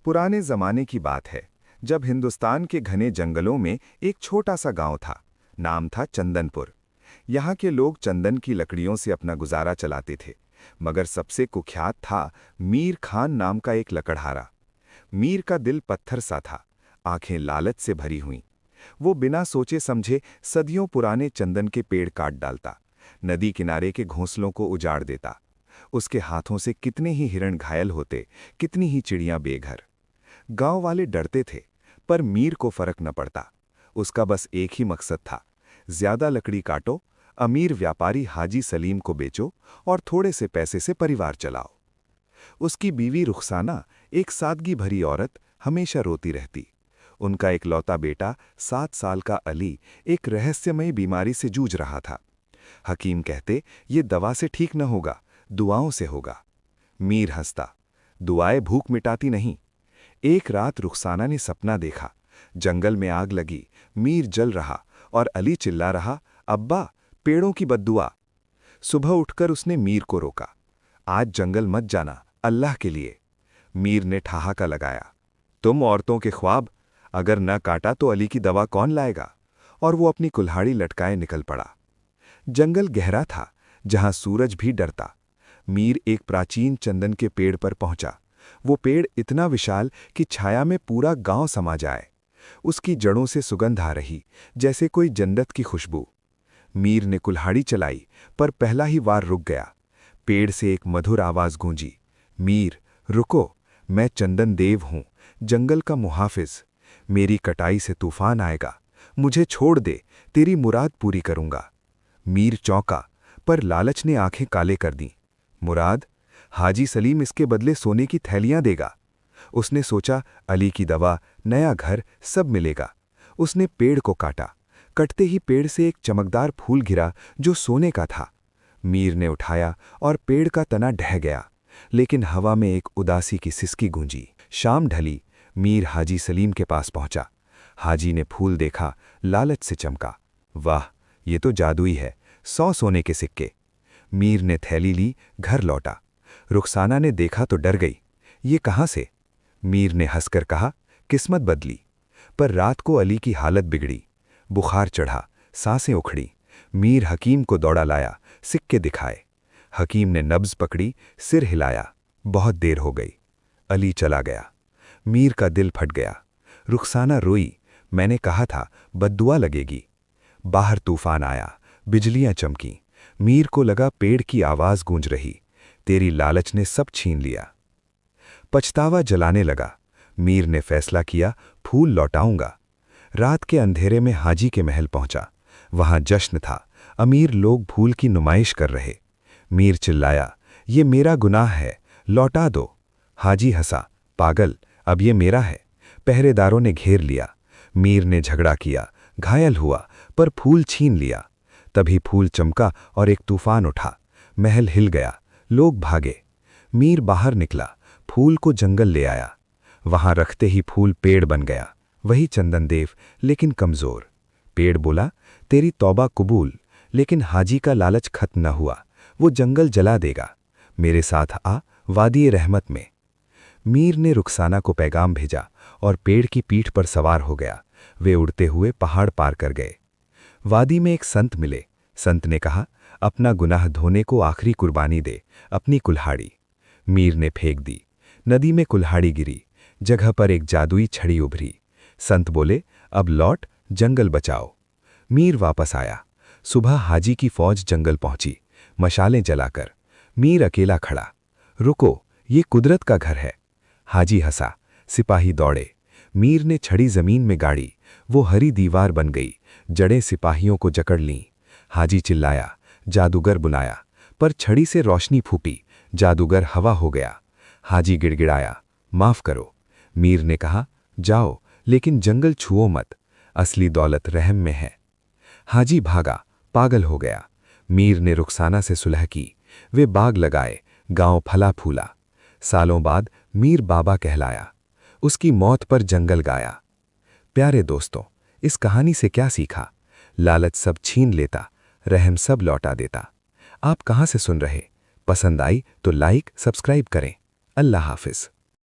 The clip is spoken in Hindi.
पुराने जमाने की बात है, जब हिंदुस्तान के घने जंगलों में एक छोटा सा गांव था। नाम था चंदनपुर। यहाँ के लोग चंदन की लकड़ियों से अपना गुजारा चलाते थे, मगर सबसे कुख्यात था मीर खान नाम का एक लकड़हारा। मीर का दिल पत्थर सा था, आंखें लालच से भरी हुईं। वो बिना सोचे समझे सदियों पुराने चंदन के पेड़ काट डालता, नदी किनारे के घोंसलों को उजाड़ देता। उसके हाथों से कितने ही हिरण घायल होते, कितनी ही चिड़ियां बेघर। गांव वाले डरते थे, पर मीर को फर्क न पड़ता। उसका बस एक ही मकसद था, ज्यादा लकड़ी काटो, अमीर व्यापारी हाजी सलीम को बेचो और थोड़े से पैसे से परिवार चलाओ। उसकी बीवी रुखसाना, एक सादगी भरी औरत, हमेशा रोती रहती। उनका इकलौता बेटा 7 साल का अली एक रहस्यमयी बीमारी से जूझ रहा था। हकीम कहते, ये दवा से ठीक न होगा, दुआओं से होगा। मीर हंसता, दुआएं भूख मिटाती नहीं। एक रात रुखसाना ने सपना देखा, जंगल में आग लगी, मीर जल रहा और अली चिल्ला रहा, अब्बा, पेड़ों की बद्दुआ। सुबह उठकर उसने मीर को रोका, आज जंगल मत जाना, अल्लाह के लिए। मीर ने ठहाका लगाया, तुम औरतों के ख्वाब, अगर न काटा तो अली की दवा कौन लाएगा? और वो अपनी कुल्हाड़ी लटकाए निकल पड़ा। जंगल गहरा था, जहां सूरज भी डरता। मीर एक प्राचीन चंदन के पेड़ पर पहुंचा। वो पेड़ इतना विशाल कि छाया में पूरा गांव समा जाए। उसकी जड़ों से सुगंध आ रही, जैसे कोई जन्नत की खुशबू। मीर ने कुल्हाड़ी चलाई, पर पहला ही वार रुक गया। पेड़ से एक मधुर आवाज गूंजी, मीर, रुको, मैं चंदन देव हूं, जंगल का मुहाफिज। मेरी कटाई से तूफान आएगा, मुझे छोड़ दे, तेरी मुराद पूरी करूंगा। मीर चौंका, पर लालच ने आंखें काले कर दी। मुराद? हाजी सलीम इसके बदले सोने की थैलियां देगा। उसने सोचा, अली की दवा, नया घर, सब मिलेगा। उसने पेड़ को काटा। कटते ही पेड़ से एक चमकदार फूल गिरा जो सोने का था। मीर ने उठाया और पेड़ का तना ढह गया, लेकिन हवा में एक उदासी की सिसकी गूंजी। शाम ढली, मीर हाजी सलीम के पास पहुंचा। हाजी ने फूल देखा, लालच से चमका, वाह, ये तो जादुई है, 100 सोने के सिक्के। मीर ने थैली ली, घर लौटा। रुखसाना ने देखा तो डर गई, ये कहाँ से? मीर ने हंसकर कहा, किस्मत बदली। पर रात को अली की हालत बिगड़ी, बुखार चढ़ा, सांसें उखड़ी। मीर हकीम को दौड़ा लाया, सिक्के दिखाए। हकीम ने नब्ज पकड़ी, सिर हिलाया। बहुत देर हो गई, अली चला गया। मीर का दिल फट गया। रुखसाना रोई, मैंने कहा था बद्दुआ लगेगी। बाहर तूफान आया, बिजलियां चमकीं। मीर को लगा पेड़ की आवाज गूंज रही, तेरी लालच ने सब छीन लिया। पछतावा जलाने लगा। मीर ने फैसला किया, फूल लौटाऊंगा। रात के अंधेरे में हाजी के महल पहुंचा। वहां जश्न था, अमीर लोग फूल की नुमाइश कर रहे। मीर चिल्लाया, ये मेरा गुनाह है, लौटा दो। हाजी हंसा, पागल, अब ये मेरा है। पहरेदारों ने घेर लिया। मीर ने झगड़ा किया, घायल हुआ, पर फूल छीन लिया। तभी फूल चमका और एक तूफान उठा। महल हिल गया, लोग भागे। मीर बाहर निकला, फूल को जंगल ले आया। वहां रखते ही फूल पेड़ बन गया, वही चंदन देव, लेकिन कमजोर। पेड़ बोला, तेरी तौबा कबूल, लेकिन हाजी का लालच खत्म न हुआ, वो जंगल जला देगा। मेरे साथ आ, वादी रहमत में। मीर ने रुखसाना को पैगाम भेजा और पेड़ की पीठ पर सवार हो गया। वे उड़ते हुए पहाड़ पार कर गए। वादी में एक संत मिले। संत ने कहा, अपना गुनाह धोने को आखिरी कुर्बानी दे, अपनी कुल्हाड़ी। मीर ने फेंक दी। नदी में कुल्हाड़ी गिरी, जगह पर एक जादुई छड़ी उभरी। संत बोले, अब लौट, जंगल बचाओ। मीर वापस आया। सुबह हाजी की फौज जंगल पहुंची, मशालें जलाकर। मीर अकेला खड़ा। रुको, ये कुदरत का घर है। हाजी हंसा, सिपाही दौड़े। मीर ने छड़ी जमीन में गाड़ी, वो हरी दीवार बन गई, जड़ें सिपाहियों को जकड़ लीं। हाजी चिल्लाया, जादूगर बुलाया, पर छड़ी से रोशनी फूटी, जादूगर हवा हो गया। हाजी गिड़गिड़ाया, माफ करो। मीर ने कहा, जाओ, लेकिन जंगल छुओ मत, असली दौलत रहम में है। हाजी भागा, पागल हो गया। मीर ने रुखसाना से सुलह की, वे बाग लगाए, गांव फला फूला। सालों बाद मीर बाबा कहलाया। उसकी मौत पर जंगल गाया। प्यारे दोस्तों, इस कहानी से क्या सीखा? लालच सब छीन लेता, रहम सब लौटा देता। आप कहां से सुन रहे? पसंद आई तो लाइक, सब्सक्राइब करें। अल्लाह हाफिज।